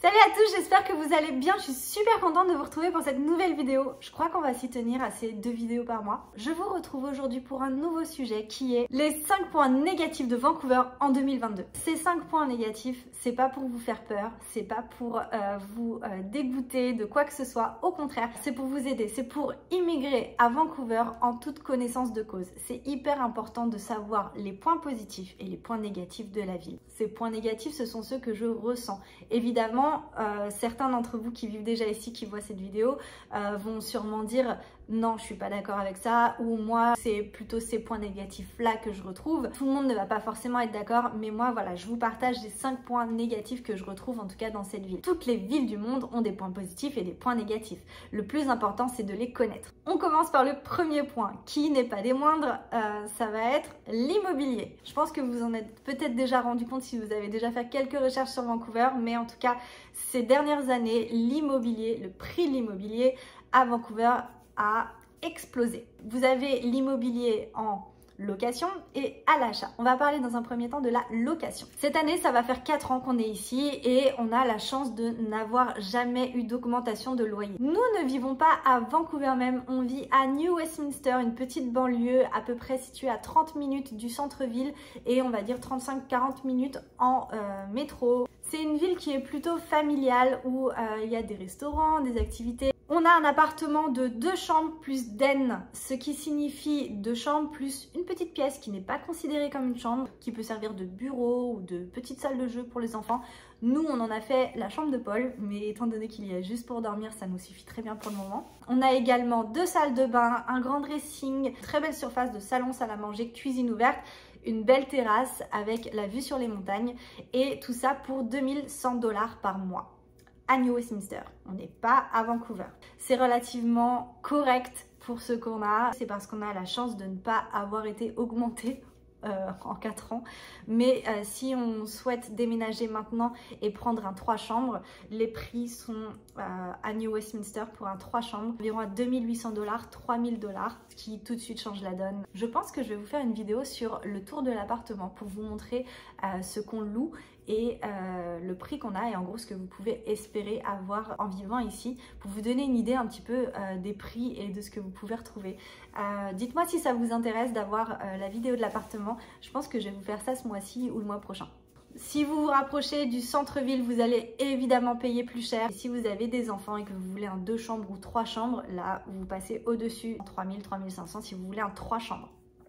Salut à tous, j'espère que vous allez bien. Je suis super contente de vous retrouver pour cette nouvelle vidéo. Je crois qu'on va s'y tenir à ces 2 vidéos par mois. Je vous retrouve aujourd'hui pour un nouveau sujet qui est les 5 points négatifs de Vancouver en 2022. Ces 5 points négatifs, c'est pas pour vous faire peur, c'est pas pour vous dégoûter de quoi que ce soit. Au contraire, c'est pour vous aider, c'est pour immigrer à Vancouver en toute connaissance de cause. C'est hyper important de savoir les points positifs et les points négatifs de la ville. Ces points négatifs, ce sont ceux que je ressens. Évidemment, certains d'entre vous qui vivent déjà ici, qui voient cette vidéo, vont sûrement dire non, je suis pas d'accord avec ça, ou moi c'est plutôt ces points négatifs là que je retrouve. Tout le monde ne va pas forcément être d'accord, mais moi voilà, je vous partage les 5 points négatifs que je retrouve en tout cas dans cette ville. Toutes les villes du monde ont des points positifs et des points négatifs. Le plus important, c'est de les connaître. On commence par le premier point, qui n'est pas des moindres, ça va être l'immobilier. Je pense que vous en êtes peut-être déjà rendu compte si vous avez déjà fait quelques recherches sur Vancouver, mais en tout cas, ces dernières années, l'immobilier, le prix de l'immobilier à Vancouver a explosé. Vous avez l'immobilier en location et à l'achat. On va parler dans un premier temps de la location. Cette année, ça va faire 4 ans qu'on est ici et on a la chance de n'avoir jamais eu d'augmentation de loyer. Nous ne vivons pas à Vancouver même, on vit à New Westminster, une petite banlieue à peu près située à 30 minutes du centre-ville et on va dire 35-40 minutes en métro. C'est une ville qui est plutôt familiale où il y a des restaurants, des activités. On a un appartement de 2 chambres plus den, ce qui signifie 2 chambres plus une petite pièce qui n'est pas considérée comme une chambre, qui peut servir de bureau ou de petite salle de jeu pour les enfants. Nous, on en a fait la chambre de Paul, mais étant donné qu'il y a juste pour dormir, ça nous suffit très bien pour le moment. On a également 2 salles de bain, un grand dressing, très belle surface de salon, salle à manger, cuisine ouverte, une belle terrasse avec la vue sur les montagnes et tout ça pour 2100 $ par mois. À New Westminster, on n'est pas à Vancouver. C'est relativement correct pour ce qu'on a, c'est parce qu'on a la chance de ne pas avoir été augmenté en 4 ans. Mais si on souhaite déménager maintenant et prendre un 3 chambres, les prix sont à New Westminster pour un 3 chambres environ à 2800 $, 3000 $, ce qui tout de suite change la donne. Je pense que je vais vous faire une vidéo sur le tour de l'appartement pour vous montrer ce qu'on loue et le prix qu'on a et en gros ce que vous pouvez espérer avoir en vivant ici pour vous donner une idée un petit peu des prix et de ce que vous pouvez retrouver. Dites-moi si ça vous intéresse d'avoir la vidéo de l'appartement. Je pense que je vais vous faire ça ce mois-ci ou le mois prochain. Si vous vous rapprochez du centre-ville, vous allez évidemment payer plus cher. Et si vous avez des enfants et que vous voulez un 2 chambres ou 3 chambres, là vous passez au-dessus 3000, 3500 si vous voulez un 3 chambres.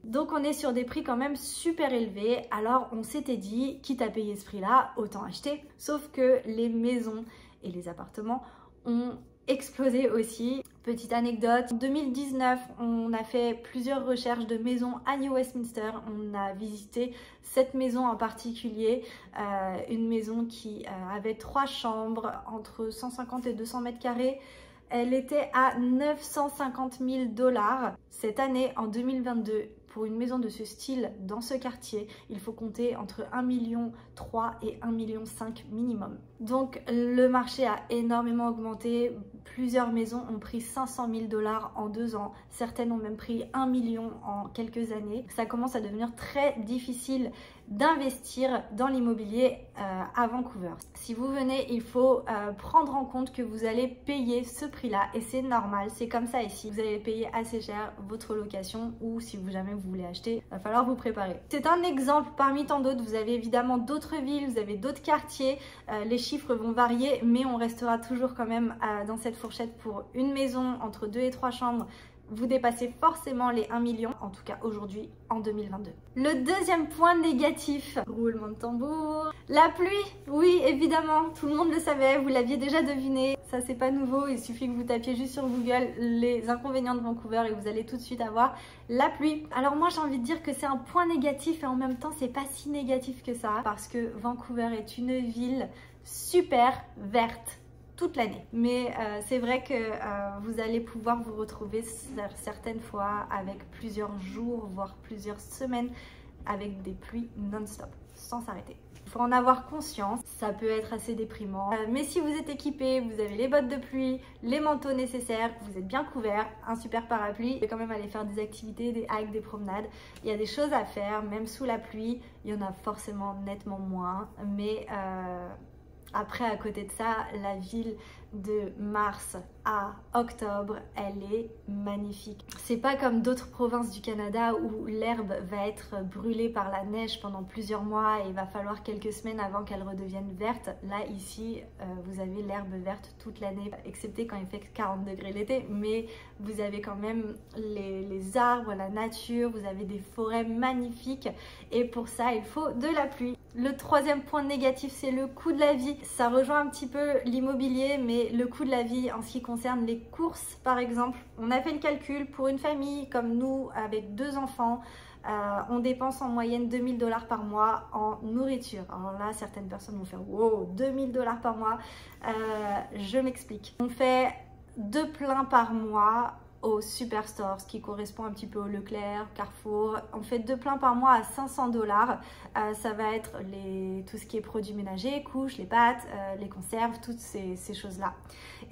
Donc on est sur des prix quand même super élevés, alors on s'était dit, quitte à payer ce prix-là, autant acheter. Sauf que les maisons et les appartements ont explosé aussi. Petite anecdote, en 2019, on a fait plusieurs recherches de maisons à New Westminster. On a visité cette maison en particulier, une maison qui avait 3 chambres, entre 150 et 200 mètres carrés. Elle était à 950 000 $ cette année en 2022. Pour une maison de ce style dans ce quartier, il faut compter entre 1,3 million et 1,5 million minimum. Donc le marché a énormément augmenté. Plusieurs maisons ont pris 500 000 $ en 2 ans. Certaines ont même pris 1 million en quelques années. Ça commence à devenir très difficile d'investir dans l'immobilier à Vancouver. Si vous venez, il faut prendre en compte que vous allez payer ce prix-là et c'est normal, c'est comme ça ici. Vous allez payer assez cher votre location ou si vous jamais vous voulez acheter, il va falloir vous préparer. C'est un exemple parmi tant d'autres. Vous avez évidemment d'autres villes, vous avez d'autres quartiers. Les chiffres vont varier, mais on restera toujours quand même dans cette fourchette pour une maison entre 2 et 3 chambres. Vous dépassez forcément les 1 million, en tout cas aujourd'hui en 2022. Le deuxième point négatif, roulement de tambour, la pluie. Oui, évidemment, tout le monde le savait, vous l'aviez déjà deviné. Ça, c'est pas nouveau, il suffit que vous tapiez juste sur Google les inconvénients de Vancouver et vous allez tout de suite avoir la pluie. Alors moi, j'ai envie de dire que c'est un point négatif et en même temps, c'est pas si négatif que ça parce que Vancouver est une ville super verte toute l'année. Mais c'est vrai que vous allez pouvoir vous retrouver certaines fois avec plusieurs jours, voire plusieurs semaines avec des pluies non-stop, sans s'arrêter. Il faut en avoir conscience, ça peut être assez déprimant. Mais si vous êtes équipé, vous avez les bottes de pluie, les manteaux nécessaires, vous êtes bien couverts, un super parapluie, vous pouvez quand même aller faire des activités, des hikes, des promenades. Il y a des choses à faire, même sous la pluie, il y en a forcément nettement moins, mais Après, à côté de ça, la ville de mars à octobre, elle est magnifique. C'est pas comme d'autres provinces du Canada où l'herbe va être brûlée par la neige pendant plusieurs mois et il va falloir quelques semaines avant qu'elle redevienne verte. Là, ici, vous avez l'herbe verte toute l'année, excepté quand il fait 40 degrés l'été, mais vous avez quand même les arbres, la nature, vous avez des forêts magnifiques et pour ça, il faut de la pluie. Le troisième point négatif, c'est le coût de la vie. Ça rejoint un petit peu l'immobilier, mais le coût de la vie en ce qui concerne les courses, par exemple. On a fait le calcul pour une famille comme nous, avec 2 enfants, on dépense en moyenne 2000 $ par mois en nourriture. Alors là, certaines personnes vont faire « Wow, 2000 $ par mois !» Je m'explique. On fait 2 pleins par mois au Superstore, ce qui correspond un petit peu au Leclerc, Carrefour. On fait 2 pleins par mois à 500 $. Ça va être tout ce qui est produits ménagers, couches, les pâtes, les conserves, toutes ces choses-là.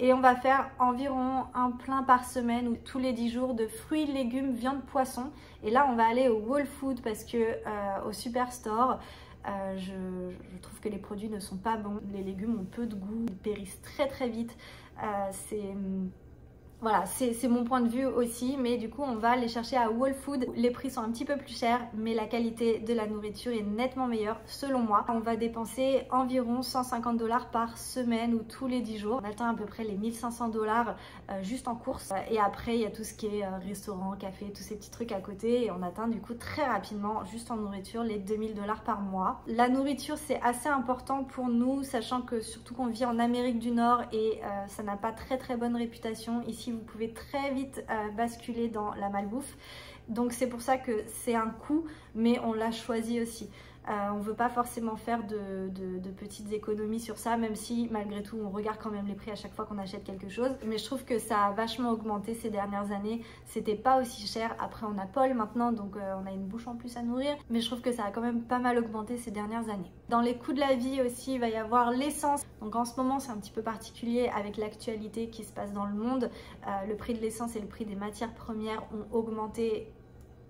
Et on va faire environ 1 plein par semaine ou tous les 10 jours de fruits, légumes, viande, poisson. Et là, on va aller au Whole Food parce que au Superstore, je trouve que les produits ne sont pas bons. Les légumes ont peu de goût, ils périssent très très vite. Voilà, c'est mon point de vue aussi, mais du coup on va les chercher à Whole Food. Les prix sont un petit peu plus chers, mais la qualité de la nourriture est nettement meilleure selon moi. On va dépenser environ 150 $ par semaine ou tous les 10 jours. On atteint à peu près les 1500 $ juste en course. Et après il y a tout ce qui est restaurant, café, tous ces petits trucs à côté. Et on atteint du coup très rapidement, juste en nourriture, les 2000 $ par mois. La nourriture c'est assez important pour nous, sachant que surtout qu'on vit en Amérique du Nord et ça n'a pas très bonne réputation. Ici vous pouvez très vite basculer dans la malbouffe, donc c'est pour ça que c'est un coût, mais on l'a choisi aussi. On ne veut pas forcément faire de petites économies sur ça, même si malgré tout on regarde quand même les prix à chaque fois qu'on achète quelque chose. Mais je trouve que ça a vachement augmenté ces dernières années. C'était pas aussi cher. Après on a Paul maintenant, donc on a une bouche en plus à nourrir. Mais je trouve que ça a quand même pas mal augmenté ces dernières années. Dans les coûts de la vie aussi, il va y avoir l'essence. Donc en ce moment c'est un petit peu particulier avec l'actualité qui se passe dans le monde. Le prix de l'essence et le prix des matières premières ont augmenté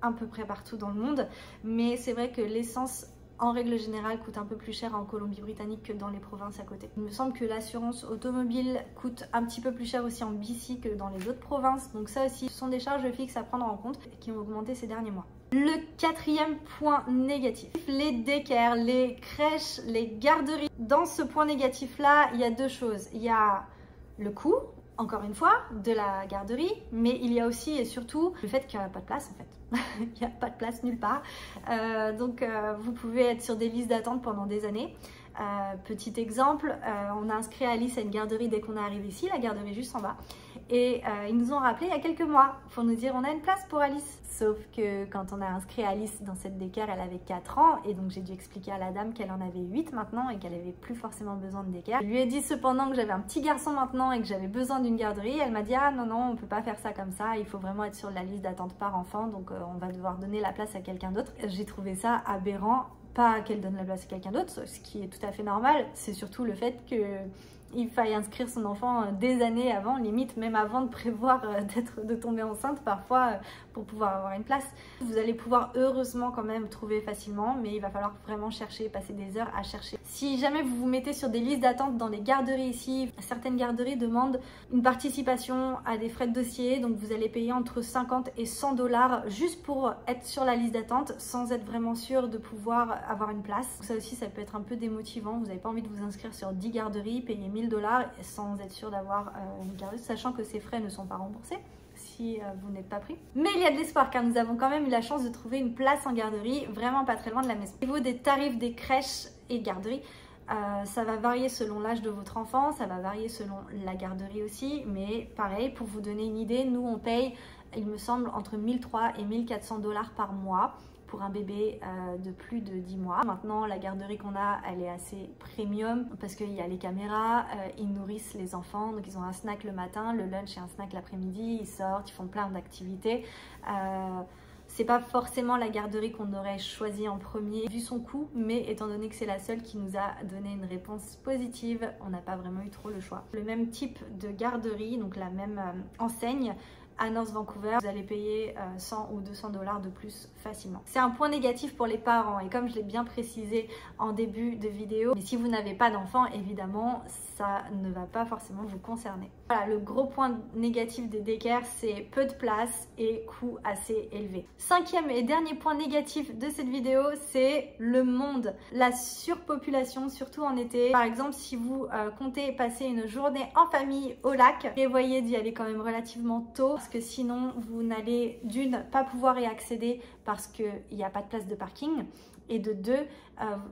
à peu près partout dans le monde. Mais c'est vrai que l'essence en règle générale coûte un peu plus cher en Colombie-Britannique que dans les provinces à côté. Il me semble que l'assurance automobile coûte un petit peu plus cher aussi en BC que dans les autres provinces. Donc ça aussi, ce sont des charges fixes à prendre en compte qui ont augmenté ces derniers mois. Le quatrième point négatif, les daycares, les crèches, les garderies. Dans ce point négatif là, il y a 2 choses. Il y a le coût, encore une fois, de la garderie, mais il y a aussi et surtout le fait qu'il n'y a pas de place en fait. Il n'y a pas de place nulle part. Donc vous pouvez être sur des listes d'attente pendant des années. Petit exemple, on a inscrit Alice à une garderie dès qu'on est arrivé ici, la garderie juste en bas. Et ils nous ont rappelé il y a quelques mois pour nous dire on a une place pour Alice. Sauf que quand on a inscrit Alice dans cette daycare, elle avait 4 ans et donc j'ai dû expliquer à la dame qu'elle en avait 8 maintenant et qu'elle avait plus forcément besoin de daycare. Je lui ai dit cependant que j'avais un petit garçon maintenant et que j'avais besoin d'une garderie. Elle m'a dit ah non, on peut pas faire ça comme ça, il faut vraiment être sur la liste d'attente par enfant, donc on va devoir donner la place à quelqu'un d'autre. J'ai trouvé ça aberrant. Pas qu'elle donne la place à quelqu'un d'autre, ce qui est tout à fait normal, c'est surtout le fait qu'il faille inscrire son enfant des années avant, limite même avant de prévoir de tomber enceinte parfois pour pouvoir avoir une place. Vous allez pouvoir heureusement quand même trouver facilement, mais il va falloir vraiment chercher, passer des heures à chercher. Si jamais vous vous mettez sur des listes d'attente dans des garderies ici, certaines garderies demandent une participation à des frais de dossier, donc vous allez payer entre 50 et 100 $ juste pour être sur la liste d'attente sans être vraiment sûr de pouvoir avoir une place. Ça aussi ça peut être un peu démotivant, vous n'avez pas envie de vous inscrire sur 10 garderies, payer 1000 $ sans être sûr d'avoir une garderie, sachant que ces frais ne sont pas remboursés si vous n'êtes pas pris. Mais il y a de l'espoir car nous avons quand même eu la chance de trouver une place en garderie vraiment pas très loin de la maison. Au niveau des tarifs des crèches et garderies, ça va varier selon l'âge de votre enfant, ça va varier selon la garderie aussi, mais pareil, pour vous donner une idée, nous on paye, il me semble, entre 1300 et 1400 $ par mois pour un bébé de plus de 10 mois. Maintenant, la garderie qu'on a, elle est assez premium parce qu'il y a les caméras, ils nourrissent les enfants, donc ils ont un snack le matin, le lunch et un snack l'après-midi, ils sortent, ils font plein d'activités. C'est pas forcément la garderie qu'on aurait choisie en premier vu son coût, mais étant donné que c'est la seule qui nous a donné une réponse positive, on n'a pas vraiment eu trop le choix. Le même type de garderie, donc la même enseigne, à North Vancouver, vous allez payer 100 ou 200 $ de plus facilement. C'est un point négatif pour les parents et comme je l'ai bien précisé en début de vidéo, mais si vous n'avez pas d'enfant, évidemment, ça ne va pas forcément vous concerner. Voilà, le gros point négatif des daycares, c'est peu de place et coût assez élevé. Cinquième et dernier point négatif de cette vidéo, c'est le monde. La surpopulation, surtout en été. Par exemple, si vous comptez passer une journée en famille au lac, prévoyez d'y aller quand même relativement tôt parce que sinon, vous n'allez d'une pas pouvoir y accéder parce qu'il n'y a pas de place de parking. Et de deux,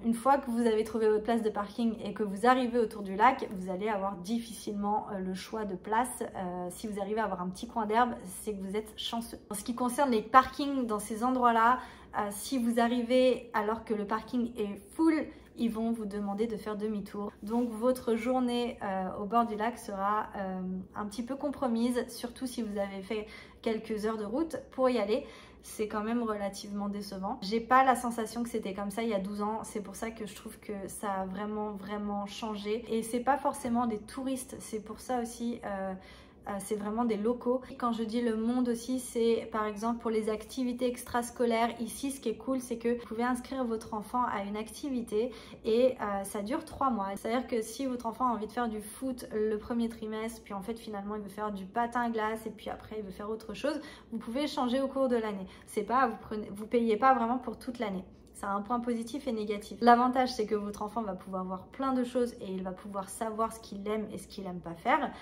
une fois que vous avez trouvé votre place de parking et que vous arrivez autour du lac, vous allez avoir difficilement le choix de place. Si vous arrivez à avoir un petit coin d'herbe, c'est que vous êtes chanceux. En ce qui concerne les parkings dans ces endroits-là, si vous arrivez alors que le parking est full, ils vont vous demander de faire demi-tour. Donc votre journée au bord du lac sera un petit peu compromise, surtout si vous avez fait quelques heures de route pour y aller. C'est quand même relativement décevant. J'ai pas la sensation que c'était comme ça il y a 12 ans. C'est pour ça que je trouve que ça a vraiment changé. Et c'est pas forcément des touristes. C'est pour ça aussi... c'est vraiment des locaux. Quand je dis le monde aussi, c'est par exemple pour les activités extrascolaires. Ici, ce qui est cool, c'est que vous pouvez inscrire votre enfant à une activité et ça dure 3 mois. C'est-à-dire que si votre enfant a envie de faire du foot le premier trimestre, puis en fait finalement il veut faire du patin à glace et puis après il veut faire autre chose, vous pouvez changer au cours de l'année. C'est pas, vous payez pas vraiment pour toute l'année. Ça a un point positif et négatif. L'avantage, c'est que votre enfant va pouvoir voir plein de choses et il va pouvoir savoir ce qu'il aime et ce qu'il n'aime pas faire.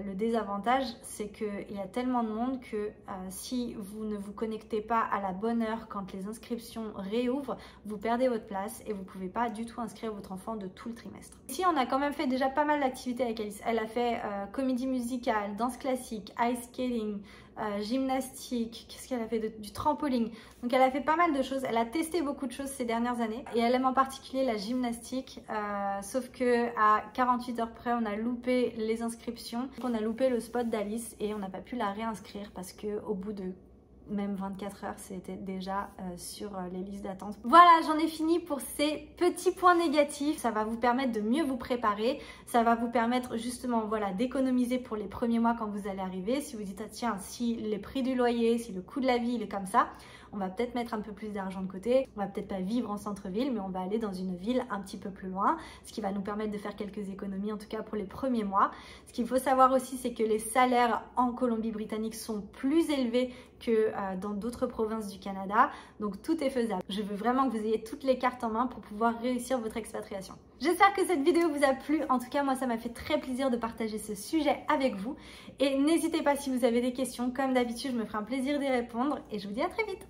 Le désavantage, c'est qu'il y a tellement de monde que si vous ne vous connectez pas à la bonne heure quand les inscriptions réouvrent, vous perdez votre place et vous ne pouvez pas du tout inscrire votre enfant de tout le trimestre. Ici, on a quand même fait déjà pas mal d'activités avec Alice. Elle a fait comédie musicale, danse classique, ice skating, gymnastique, qu'est-ce qu'elle a fait du trampoline. Donc elle a fait pas mal de choses, elle a testé beaucoup de choses ces dernières années et elle aime en particulier la gymnastique, sauf que à 48 heures près on a loupé les inscriptions, on a loupé le spot d'Alice et on n'a pas pu la réinscrire parce que au bout de même 24 heures, c'était déjà sur les listes d'attente. Voilà, j'en ai fini pour ces petits points négatifs. Ça va vous permettre de mieux vous préparer. Ça va vous permettre justement, voilà, d'économiser pour les premiers mois quand vous allez arriver. Si vous dites, ah, tiens, si les prix du loyer, si le coût de la vie, il est comme ça, on va peut-être mettre un peu plus d'argent de côté. On va peut-être pas vivre en centre-ville, mais on va aller dans une ville un petit peu plus loin, ce qui va nous permettre de faire quelques économies, en tout cas pour les premiers mois. Ce qu'il faut savoir aussi, c'est que les salaires en Colombie-Britannique sont plus élevés que dans d'autres provinces du Canada, donc tout est faisable. Je veux vraiment que vous ayez toutes les cartes en main pour pouvoir réussir votre expatriation. J'espère que cette vidéo vous a plu. En tout cas, moi, ça m'a fait très plaisir de partager ce sujet avec vous. Et n'hésitez pas si vous avez des questions. Comme d'habitude, je me ferai un plaisir d'y répondre et je vous dis à très vite.